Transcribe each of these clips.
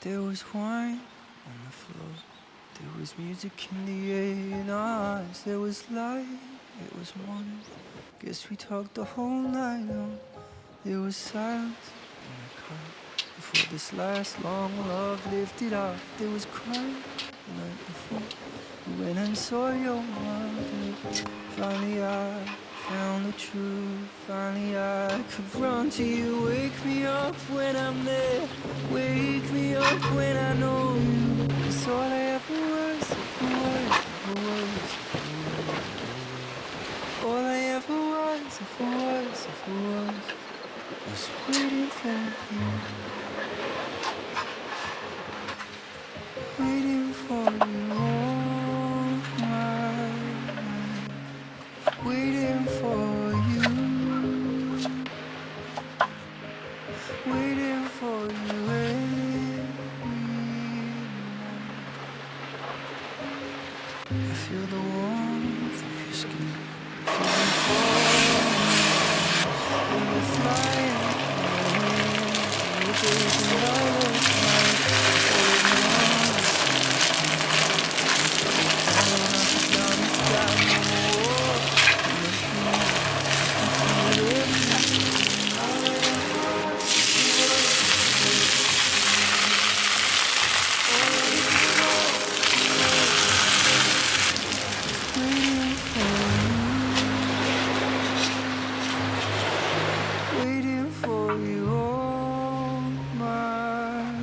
There was wine on the floor. There was music in the air in our eyes. There was light, it was morning. Guess we talked the whole night long. There was silence in the car before this last long love lifted up. There was crying the night before. We went and saw your mother. Finally I found the truth. Finally I could run to you. Wake me up when I'm there. Wake me up when I know you. 'Cause all I ever was, all I ever was, was waiting for you, waiting for you all my life, waiting for you, waiting for you every night. I feel the warmth of your skin, feeling falling. When we're flying away, we're breaking all those nights. All of my waiting for you all my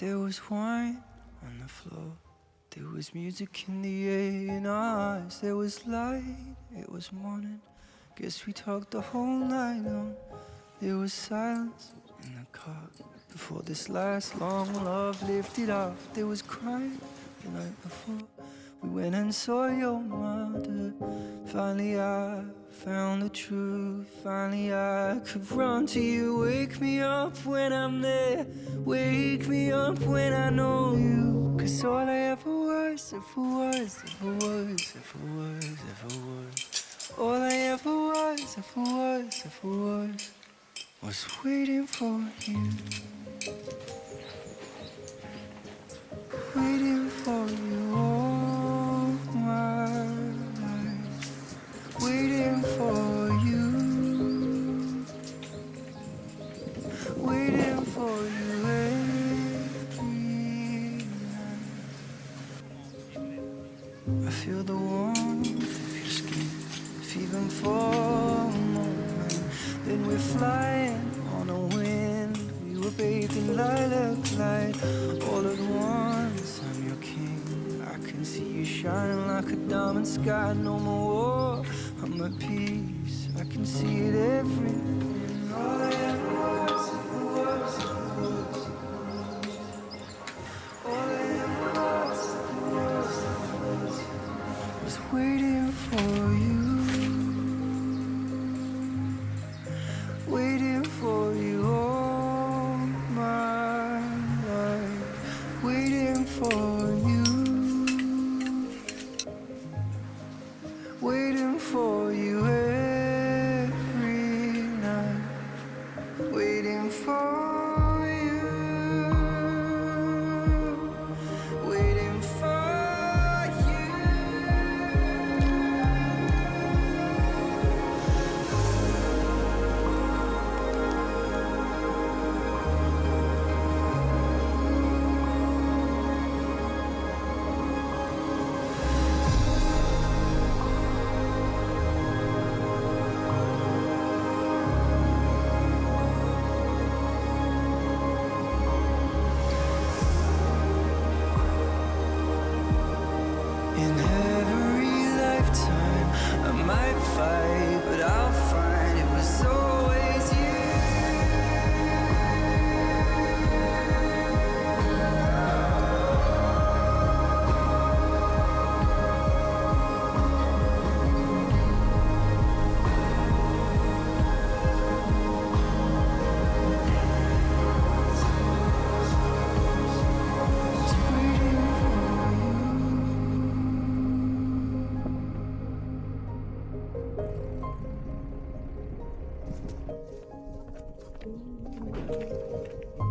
There was wine on the floor. There was music in the air in our eyes. There was light, it was morning. Guess we talked the whole night long. There was silence in the car before this last long love lifted off. There was crying the night before. We went and saw your mother. Finally I found the truth. Finally I could run to you. Wake me up when I'm there. Wake me up when I know you. 'Cause all I ever was, ever was, ever was, ever was, ever was. All I ever was, ever was, ever was waiting for you. Waiting for you all my life. Waiting for you. Waiting for you every night. I feel the warmth of your skin, if even for a moment. Then we're flying on a wind. We were bathed in lilac light. All at once, I'm your king. I can see you shining like a diamond sky. No more war, I'm at peace. I can see it everywhere. All I ever was, ever was, ever was. All I ever was, ever was, ever was waiting for you. Waiting for you all my life. Waiting for you. Waiting for you every night. Waiting for you. Waiting for you. In every lifetime, I might fight, but I'll find it was always you. Waiting for you.